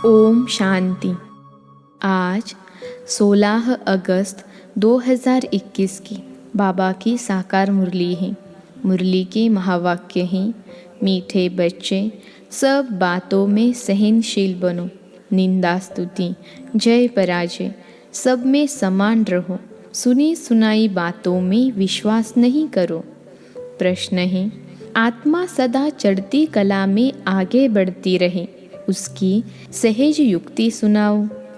ओम शांति। आज 16 अगस्त 2021 की बाबा की साकार मुरली है। मुरली के महावाक्य हैं, मीठे बच्चे सब बातों में सहनशील बनो, निंदा स्तुति जय पराजय सब में समान रहो, सुनी सुनाई बातों में विश्वास नहीं करो। प्रश्न है, आत्मा सदा चढ़ती कला में आगे बढ़ती रहे, उसकी सहज युक्ति सुनाओ।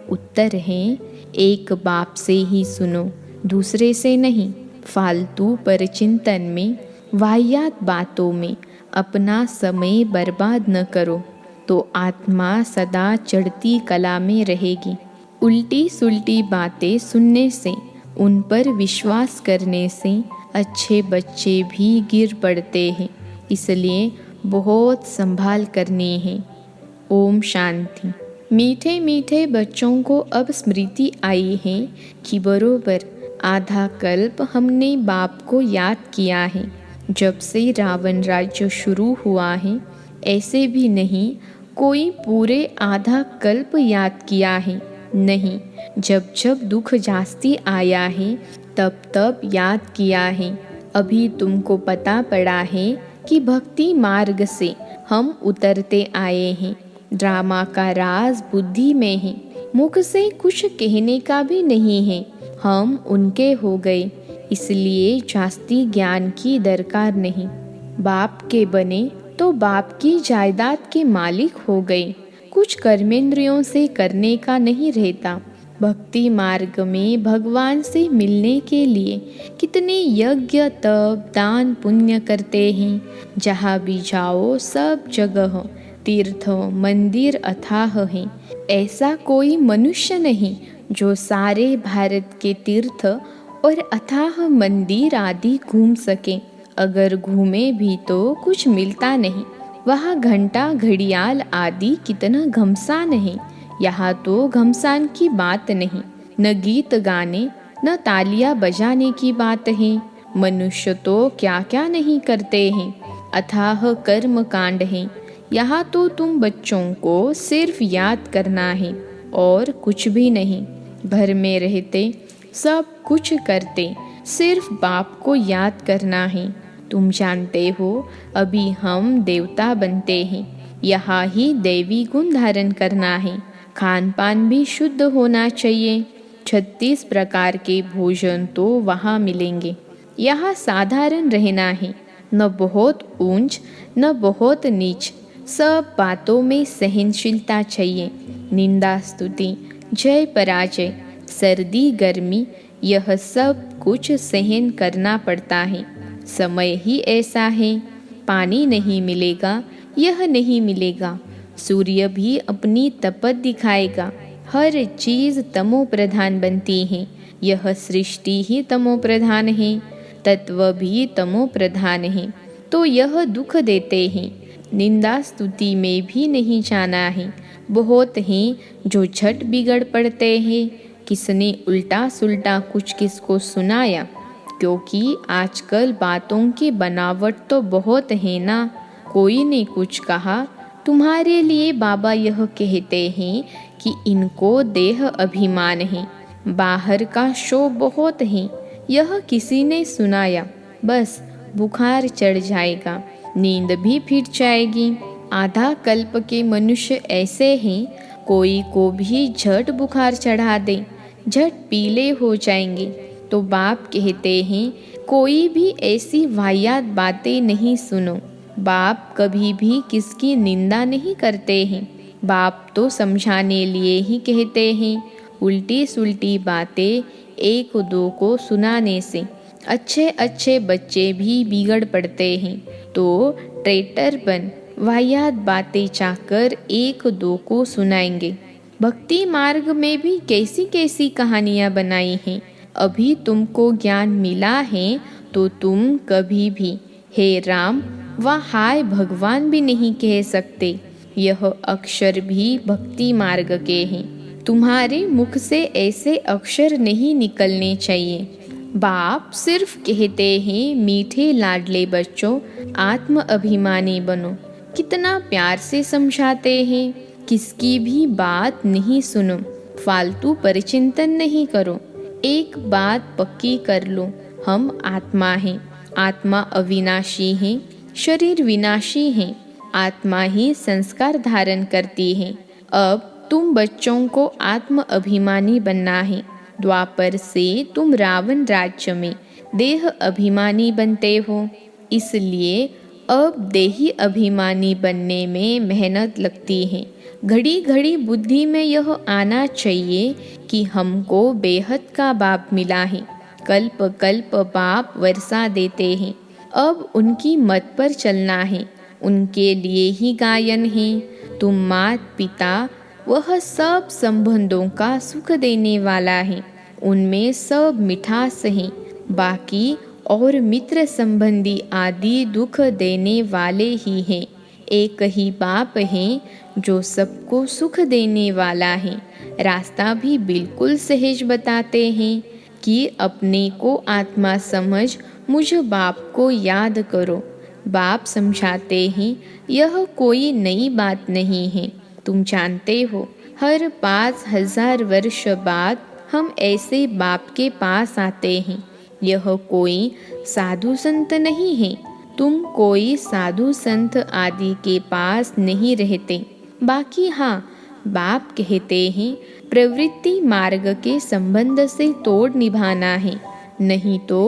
उत्तर है, एक बाप से ही सुनो, दूसरे से नहीं। फालतू परचिंतन में, वाहियात बातों में अपना समय बर्बाद न करो, तो आत्मा सदा चढ़ती कला में रहेगी। उल्टी सुल्टी बातें सुनने से, उन पर विश्वास करने से अच्छे बच्चे भी गिर पड़ते हैं, इसलिए बहुत संभाल करनी है। ओम शांति। मीठे मीठे बच्चों को अब स्मृति आई है कि बरोबर आधा कल्प हमने बाप को याद किया है। जब से रावण राज्य शुरू हुआ है, ऐसे भी नहीं कोई पूरे आधा कल्प याद किया है। नहीं, जब जब दुख जास्ती आया है तब तब याद किया है। अभी तुमको पता पड़ा है कि भक्ति मार्ग से हम उतरते आए हैं। ड्रामा का राज बुद्धि में है, मुख से कुछ कहने का भी नहीं है। हम उनके हो गए, इसलिए जास्ती ज्ञान की दरकार नहीं। बाप के बने तो बाप की जायदाद के मालिक हो गए। कुछ कर्मेंद्रियों से करने का नहीं रहता। भक्ति मार्ग में भगवान से मिलने के लिए कितने यज्ञ तप दान पुण्य करते हैं। जहाँ भी जाओ सब जगह तीर्थ मंदिर अथाह हैं। ऐसा कोई मनुष्य नहीं जो सारे भारत के तीर्थ और अथाह मंदिर आदि घूम सके। अगर घूमे भी तो कुछ मिलता नहीं। वहाँ घंटा घड़ियाल आदि कितना घमसान है। यहाँ तो घमसान की बात नहीं, न गीत गाने न तालियां बजाने की बात है। मनुष्य तो क्या क्या नहीं करते हैं, अथाह कर्म कांड है। यहाँ तो तुम बच्चों को सिर्फ याद करना है और कुछ भी नहीं। घर में रहते सब कुछ करते, सिर्फ बाप को याद करना है। तुम जानते हो, अभी हम देवता बनते हैं। यहाँ ही दैवी गुण धारण करना है। खान पान भी शुद्ध होना चाहिए। 36 प्रकार के भोजन तो वहाँ मिलेंगे। यहाँ साधारण रहना है, न बहुत ऊंच न बहुत नीच। सब बातों में सहनशीलता चाहिए। निंदा स्तुति जय पराजय सर्दी गर्मी यह सब कुछ सहन करना पड़ता है। समय ही ऐसा है, पानी नहीं मिलेगा, यह नहीं मिलेगा। सूर्य भी अपनी तपत दिखाएगा। हर चीज तमो प्रधान बनती है। यह सृष्टि ही तमो प्रधान है, तत्व भी तमो प्रधान है, तो यह दुख देते हैं। निंदा स्तुति में भी नहीं जाना है। बहुत हैं जो झट बिगड़ पड़ते हैं। किसने उल्टा सुल्टा कुछ किसको सुनाया, क्योंकि आजकल बातों की बनावट तो बहुत है ना। कोई ने कुछ कहा, तुम्हारे लिए बाबा यह कहते हैं कि इनको देह अभिमान है, बाहर का शो बहुत है। यह किसी ने सुनाया, बस बुखार चढ़ जाएगा, नींद भी फिर जाएगी। आधा कल्प के मनुष्य ऐसे हैं, कोई को भी झट बुखार चढ़ा दे, झट पीले हो जाएंगे। तो बाप कहते हैं, कोई भी ऐसी वाहियात बातें नहीं सुनो। बाप कभी भी किसकी निंदा नहीं करते हैं। बाप तो समझाने लिए ही कहते हैं। उल्टी सुल्टी बातें एक दो को सुनाने से अच्छे अच्छे बच्चे भी बिगड़ पड़ते हैं। तो ट्रेटर बन वाहियात बातें चाहकर एक दो को सुनाएंगे। भक्ति मार्ग में भी कैसी कैसी कहानियाँ बनाई हैं। अभी तुमको ज्ञान मिला है तो तुम कभी भी हे राम व हाय भगवान भी नहीं कह सकते। यह अक्षर भी भक्ति मार्ग के हैं। तुम्हारे मुख से ऐसे अक्षर नहीं निकलने चाहिए। बाप सिर्फ कहते हैं, मीठे लाडले बच्चों आत्म अभिमानी बनो। कितना प्यार से समझाते हैं, किसकी भी बात नहीं सुनो, फालतू परिचिंतन नहीं करो। एक बात पक्की कर लो, हम आत्मा हैं। आत्मा अविनाशी है, शरीर विनाशी है। आत्मा ही संस्कार धारण करती है। अब तुम बच्चों को आत्म अभिमानी बनना है। द्वापर से तुम रावण राज्य में देह अभिमानी बनते हो, इसलिए अब देही अभिमानी बनने में मेहनत लगती है। घड़ी घड़ी बुद्धि में यह आना चाहिए कि हमको बेहद का बाप मिला है। कल्प कल्प बाप वर्षा देते हैं, अब उनकी मत पर चलना है। उनके लिए ही गायन है। तुम मात पिता वह सब संबंधों का सुख देने वाला है, उनमें सब मिठास है। बाकी और मित्र संबंधी आदि दुख देने वाले ही हैं। एक ही बाप है जो सबको सुख देने वाला है। रास्ता भी बिल्कुल सहज बताते हैं कि अपने को आत्मा समझ मुझ बाप को याद करो। बाप समझाते हैं, यह कोई नई बात नहीं है। तुम जानते हो, हर 5000 वर्ष बाद हम ऐसे बाप के पास आते हैं। यह कोई साधु संत नहीं है। तुम कोई साधु संत आदि के पास नहीं रहते। बाकी हाँ, बाप कहते हैं प्रवृत्ति मार्ग के संबंध से तोड़ निभाना है, नहीं तो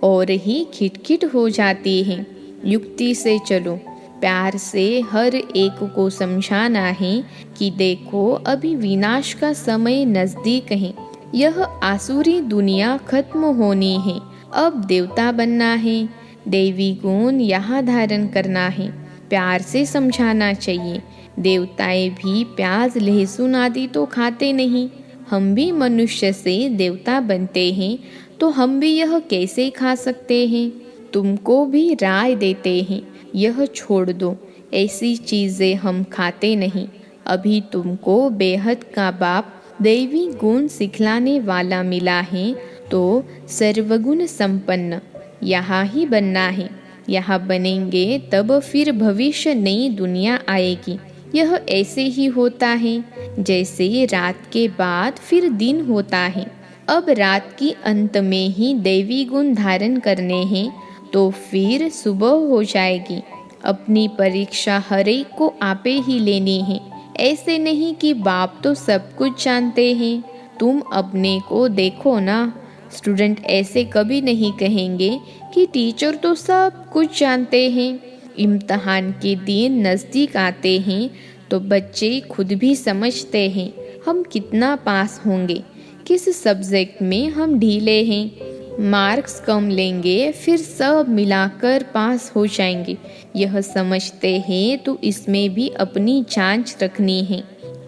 और ही खिटखिट हो जाती है। युक्ति से चलो, प्यार से हर एक को समझाना है कि देखो अभी विनाश का समय नजदीक है। यह आसुरी दुनिया खत्म होनी है, अब देवता बनना है। देवी गुण यहाँ धारण करना है। प्यार से समझाना चाहिए। देवताएं भी प्याज लहसुन आदि तो खाते नहीं। हम भी मनुष्य से देवता बनते हैं, तो हम भी यह कैसे खा सकते हैं? तुमको भी राय देते हैं, यह छोड़ दो, ऐसी चीज़ें हम खाते नहीं। अभी तुमको बेहद का बाप दैवी गुण सिखलाने वाला मिला है, तो सर्वगुण संपन्न यहाँ ही बनना है। यहाँ बनेंगे तब फिर भविष्य नई दुनिया आएगी। यह ऐसे ही होता है जैसे रात के बाद फिर दिन होता है। अब रात की अंत में ही दैवी गुण धारण करने हैं, तो फिर सुबह हो जाएगी। अपनी परीक्षा हर एक को आपे ही लेनी है। ऐसे नहीं कि बाप तो सब कुछ जानते हैं। तुम अपने को देखो ना। स्टूडेंट ऐसे कभी नहीं कहेंगे कि टीचर तो सब कुछ जानते हैं। इम्तहान के दिन नज़दीक आते हैं तो बच्चे खुद भी समझते हैं हम कितना पास होंगे, किस सब्जेक्ट में हम ढीले हैं। मार्क्स कम लेंगे फिर सब मिलाकर पास हो जाएंगे, यह समझते हैं। तो इसमें भी अपनी जांच रखनी है,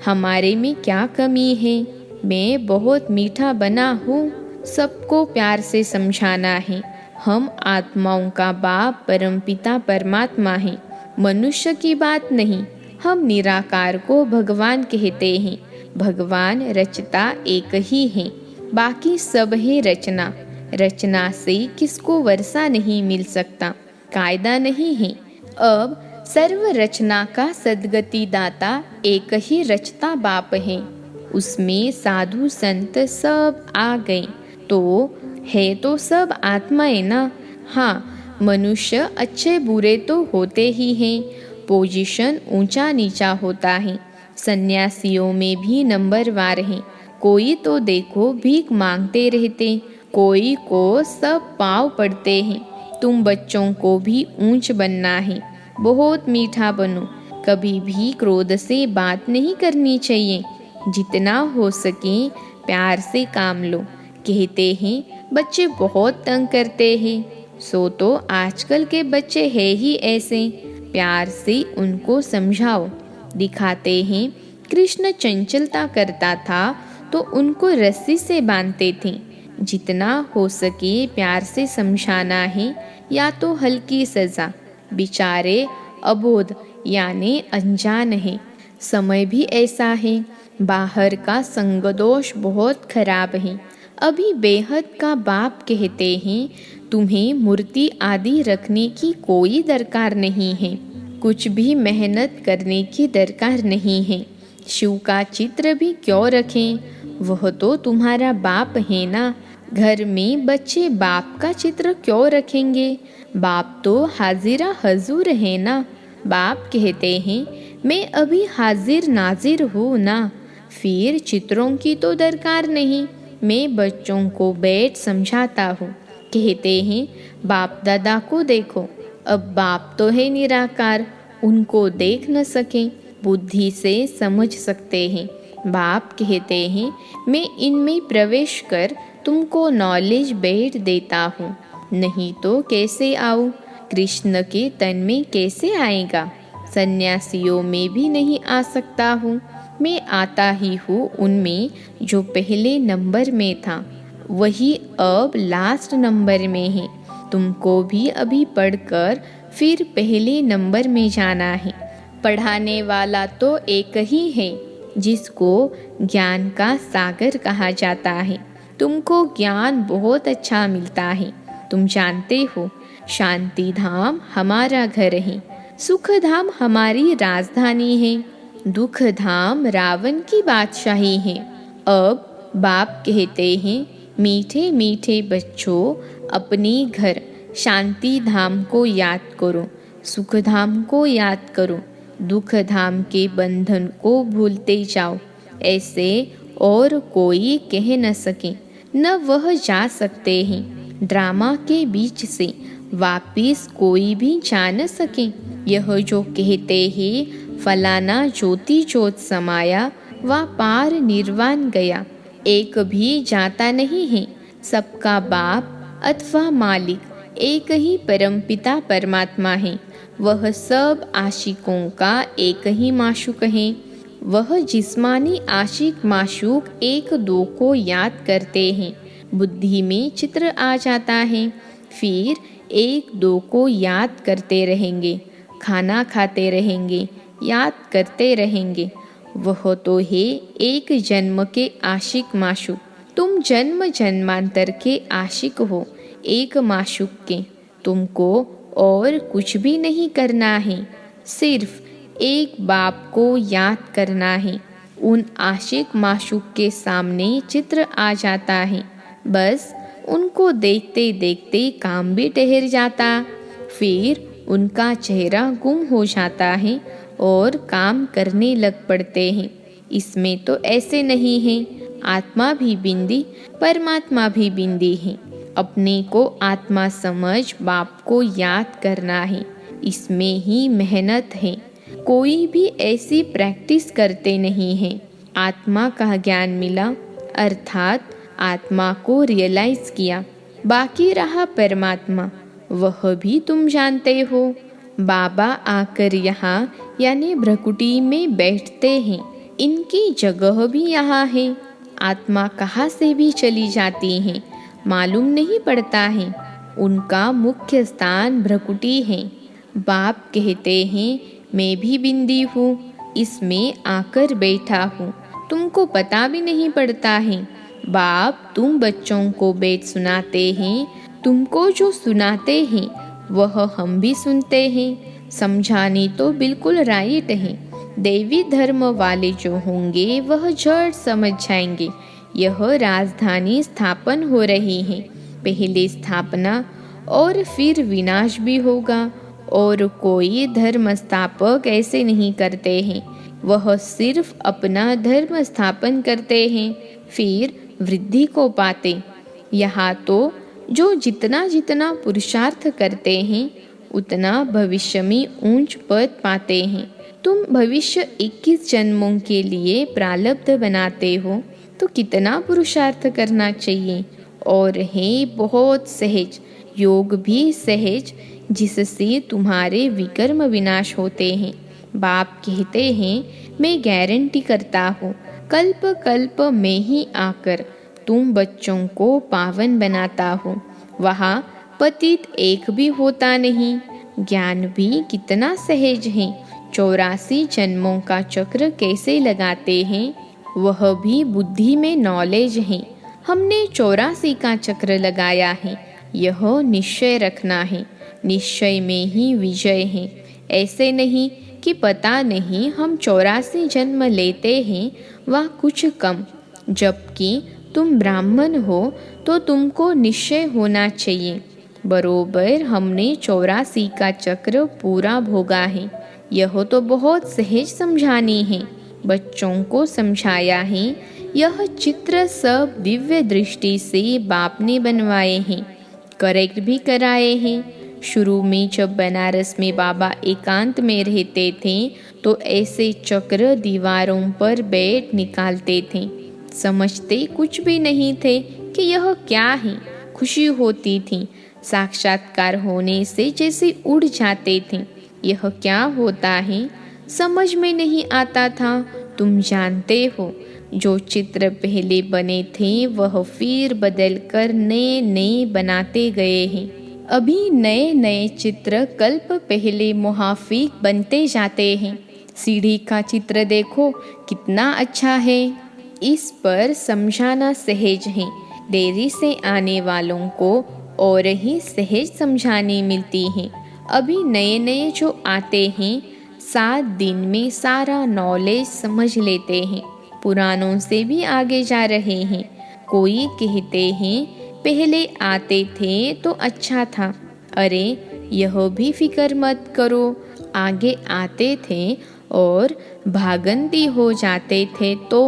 हमारे में क्या कमी है। मैं बहुत मीठा बना हूँ, सबको प्यार से समझाना है। हम आत्माओं का बाप परमपिता परमात्मा है, मनुष्य की बात नहीं। हम निराकार को भगवान कहते हैं। भगवान रचता एक ही है, बाकी सब है रचना। रचना से किसको वर्षा नहीं मिल सकता, कायदा नहीं है। अब सर्व रचना का सद्गति दाता एक ही रचता बाप है। उसमें साधु संत सब आ गए, तो सब आत्माएं ना। हाँ, मनुष्य अच्छे बुरे तो होते ही हैं। पोजीशन ऊंचा नीचा होता है। सन्यासियों में भी नंबरवार हैं। कोई तो देखो भीख मांगते रहते, कोई को सब पाँव पड़ते हैं। तुम बच्चों को भी ऊंच बनना है, बहुत मीठा बनो। कभी भी क्रोध से बात नहीं करनी चाहिए। जितना हो सके प्यार से काम लो। कहते हैं बच्चे बहुत तंग करते हैं, सो तो आजकल के बच्चे हैं ही ऐसे। प्यार से उनको समझाओ। दिखाते हैं कृष्ण चंचलता करता था तो उनको रस्सी से बांधते थे। जितना हो सके प्यार से समझाना है, या तो हल्की सज़ा। बेचारे अबोध यानी अनजान है। समय भी ऐसा है, बाहर का संगदोष बहुत खराब है। अभी बेहद का बाप कहते हैं तुम्हें मूर्ति आदि रखने की कोई दरकार नहीं है, कुछ भी मेहनत करने की दरकार नहीं है। शिव का चित्र भी क्यों रखें, वह तो तुम्हारा बाप है ना। घर में बच्चे बाप का चित्र क्यों रखेंगे, बाप तो हाजिरा हजूर है ना। बाप कहते हैं मैं अभी हाजिर नाजिर हूँ ना, फिर चित्रों की तो दरकार नहीं, मैं बच्चों को बैठ समझाता हूँ। कहते हैं बाप दादा को देखो, अब बाप तो है निराकार, उनको देख न सकें, बुद्धि से समझ सकते हैं। बाप कहते हैं मैं इनमें प्रवेश कर तुमको नॉलेज बैठ देता हूँ, नहीं तो कैसे आऊँ, कृष्ण के तन में कैसे आएगा, सन्यासियों में भी नहीं आ सकता हूँ। मैं आता ही हूँ उनमें जो पहले नंबर में था, वही अब लास्ट नंबर में है। तुमको भी अभी पढ़कर फिर पहले नंबर में जाना है। पढ़ाने वाला तो एक ही है, जिसको ज्ञान का सागर कहा जाता है। तुमको ज्ञान बहुत अच्छा मिलता है। तुम जानते हो शांति धाम हमारा घर है, सुख धाम हमारी राजधानी है, दुख धाम रावण की बादशाही है। अब बाप कहते हैं मीठे मीठे बच्चों, अपने घर शांति धाम को याद करो, सुख धाम को याद करो, दुख धाम के बंधन को भूलते जाओ। ऐसे और कोई कह न सके, न वह जा सकते हैं। ड्रामा के बीच से वापिस कोई भी जा न सके। यह जो कहते हैं फलाना ज्योति ज्योत समाया, वह पार निर्वाण गया, एक भी जाता नहीं है। सबका बाप अथवा मालिक एक ही परमपिता परमात्मा है। वह सब आशिकों का एक ही माशूक है। वह जिस्मानी आशिक माशूक एक दो को याद करते हैं, बुद्धि में चित्र आ जाता है, फिर एक दो को याद करते रहेंगे, खाना खाते रहेंगे, याद करते रहेंगे। वह तो है एक जन्म के आशिक माशूक। तुम जन्म जन्मांतर के आशिक हो एक माशूक के। तुमको और कुछ भी नहीं करना है, सिर्फ एक बाप को याद करना है। उन आशिक माशूक के सामने चित्र आ जाता है, बस उनको देखते देखते काम भी ठहर जाता, फिर उनका चेहरा गुम हो जाता है और काम करने लग पड़ते हैं। इसमें तो ऐसे नहीं है, आत्मा भी बिंदी परमात्मा भी बिंदी है। अपने को आत्मा समझ बाप को याद करना है, इसमें ही मेहनत है। कोई भी ऐसी प्रैक्टिस करते नहीं है। आत्मा का ज्ञान मिला अर्थात आत्मा को रियलाइज किया, बाकी रहा परमात्मा, वह भी तुम जानते हो। बाबा आकर यहाँ यानी भ्रकुटी में बैठते हैं, इनकी जगह भी यहाँ है। आत्मा कहाँ से भी चली जाती है मालूम नहीं पड़ता है। उनका मुख्य स्थान भ्रकुटी है। बाप कहते हैं मैं भी बिंदी हूँ, इसमें आकर बैठा हूँ, तुमको पता भी नहीं पड़ता है। बाप तुम बच्चों को बैठ सुनाते हैं, तुमको जो सुनाते हैं वह हम भी सुनते हैं। समझानी तो बिल्कुल राइट है। देवी धर्म वाले जो होंगे वह जड़ समझ जाएंगे। यह राजधानी स्थापन हो रही है, पहले स्थापना और फिर विनाश भी होगा। और कोई धर्म स्थापक ऐसे नहीं करते हैं, वह सिर्फ अपना धर्म स्थापन करते हैं, फिर वृद्धि को पाते। यहाँ तो जो जितना जितना पुरुषार्थ करते हैं उतना भविष्य में ऊंच पद पाते हैं। तुम भविष्य 21 जन्मों के लिए प्रारब्ध बनाते हो तो कितना पुरुषार्थ करना चाहिए। और है बहुत सहज, योग भी सहज, जिससे तुम्हारे विकर्म विनाश होते हैं। बाप कहते हैं मैं गारंटी करता हूँ कल्प कल्प में ही आकर तुम बच्चों को पावन बनाता हूँ। वहाँ पतित एक भी होता नहीं। ज्ञान भी कितना सहज है। 84 जन्मों का चक्र कैसे लगाते हैं, वह भी बुद्धि में नॉलेज है। हमने 84 का चक्र लगाया है, यह निश्चय रखना है। निश्चय में ही विजय है। ऐसे नहीं कि पता नहीं हम 84 जन्म लेते हैं व कुछ कम, जबकि तुम ब्राह्मण हो तो तुमको निश्चय होना चाहिए बरोबर हमने 84 का चक्र पूरा भोगा है। यह तो बहुत सहज समझानी है। बच्चों को समझाया है। यह चित्र सब दिव्य दृष्टि से बाप ने बनवाए हैं, करेक्ट भी कराए हैं। शुरू में जब बनारस में बाबा एकांत में रहते थे तो ऐसे चक्र दीवारों पर बैठ निकालते थे। समझते कुछ भी नहीं थे कि यह क्या है। खुशी होती थी, साक्षात्कार होने से जैसे उड़ जाते थे। यह क्या होता है समझ में नहीं आता था। तुम जानते हो, जो चित्र पहले बने थे वह फिर बदल कर नए नए बनाते गए हैं। अभी नए नए चित्र कल्प पहले मुहाफिक बनते जाते हैं। सीढ़ी का चित्र देखो कितना अच्छा है। इस पर समझाना सहज है। देरी से आने वालों को और ही सहज समझाने मिलती है। अभी नए नए जो आते हैं 7 दिन में सारा नॉलेज समझ लेते हैं। पुरानों से भी आगे जा रहे हैं। कोई कहते हैं पहले आते थे तो अच्छा था। अरे यह भी फिक्र मत करो, आगे आते थे और भागंती हो जाते थे तो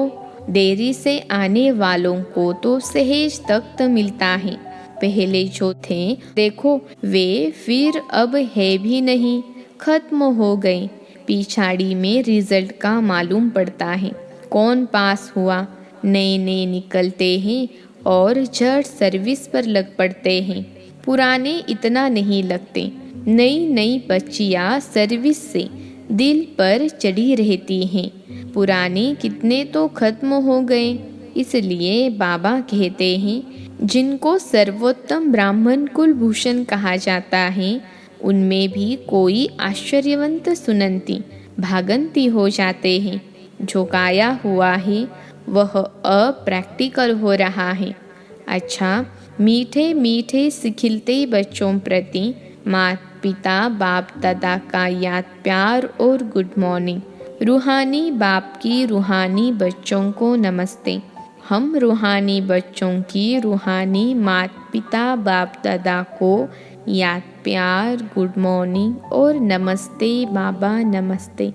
देरी से आने वालों को तो सहज तख्त मिलता है। पहले जो थे देखो वे फिर अब है भी नहीं, खत्म हो गए। पिछाड़ी में रिजल्ट का मालूम पड़ता है, कौन पास हुआ। नए नए निकलते हैं और झट सर्विस पर लग पड़ते हैं। पुराने इतना नहीं लगते। नई नई बच्चियां सर्विस से दिल पर चढ़ी रहती हैं। पुराने कितने तो खत्म हो गए। इसलिए बाबा कहते हैं जिनको सर्वोत्तम ब्राह्मण कुलभूषण कहा जाता है उनमें भी कोई आश्चर्यवंत सुनंती भागंती हो जाते हैं। जो गाया हुआ है वह अप्रैक्टिकल हो रहा है। अच्छा, मीठे मीठे सिखिलते बच्चों प्रति माता पिता बाप दादा का याद प्यार और गुड मॉर्निंग। रूहानी बाप की रूहानी बच्चों को नमस्ते। हम रूहानी बच्चों की रूहानी माता पिता बाप दादा को याद प्यार गुड मॉर्निंग और नमस्ते बाबा नमस्ते।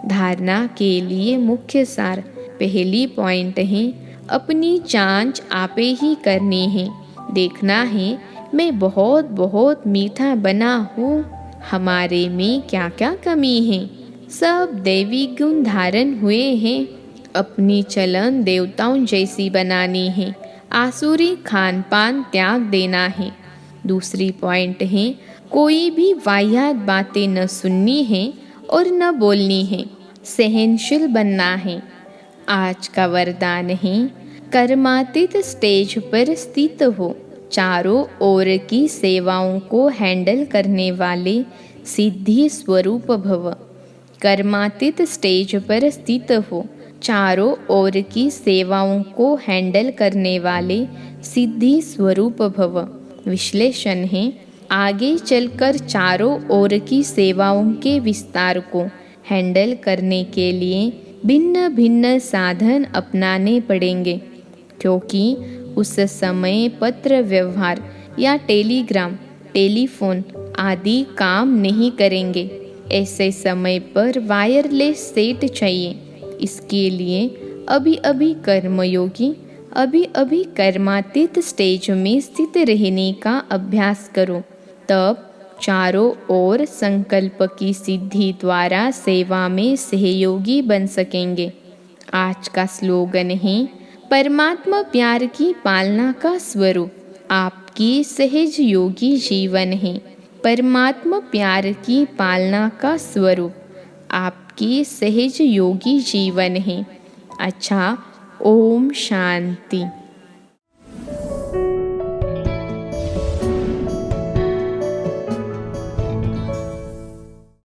धारणा के लिए मुख्य सार पहली पॉइंट है अपनी जांच आपे ही करनी है। देखना है मैं बहुत बहुत मीठा बना हूँ, हमारे में क्या क्या कमी है। सब दैवी गुण धारण हुए हैं। अपनी चलन देवताओं जैसी बनानी है। आसुरी खान पान त्याग देना है। दूसरी पॉइंट है कोई भी वाहियात बातें न सुननी है और न बोलनी है। सहनशील बनना है। आज का वरदान है कर्मातीत स्टेज पर स्थित हो, चारों ओर की सेवाओं को हैंडल करने वाले सिद्धि स्वरूप भव। कर्मातीत स्टेज पर स्थित हो, चारों ओर की सेवाओं को हैंडल करने वाले सिद्धि स्वरूप भव। विश्लेषण है आगे चलकर चारों ओर की सेवाओं के विस्तार को हैंडल करने के लिए भिन्न भिन्न साधन अपनाने पड़ेंगे, क्योंकि उस समय पत्र व्यवहार या टेलीग्राम टेलीफोन आदि काम नहीं करेंगे। ऐसे समय पर वायरलेस सेट चाहिए। इसके लिए अभी अभी कर्मयोगी अभी अभी कर्मातीत स्टेज में स्थित रहने का अभ्यास करो, तब चारों ओर संकल्प की सिद्धि द्वारा सेवा में सहयोगी बन सकेंगे। आज का स्लोगन है परमात्मा प्यार की पालना का स्वरूप आपकी सहज योगी जीवन है। परमात्मा प्यार की पालना का स्वरूप आपकी सहज योगी जीवन है। अच्छा, ओम शांति।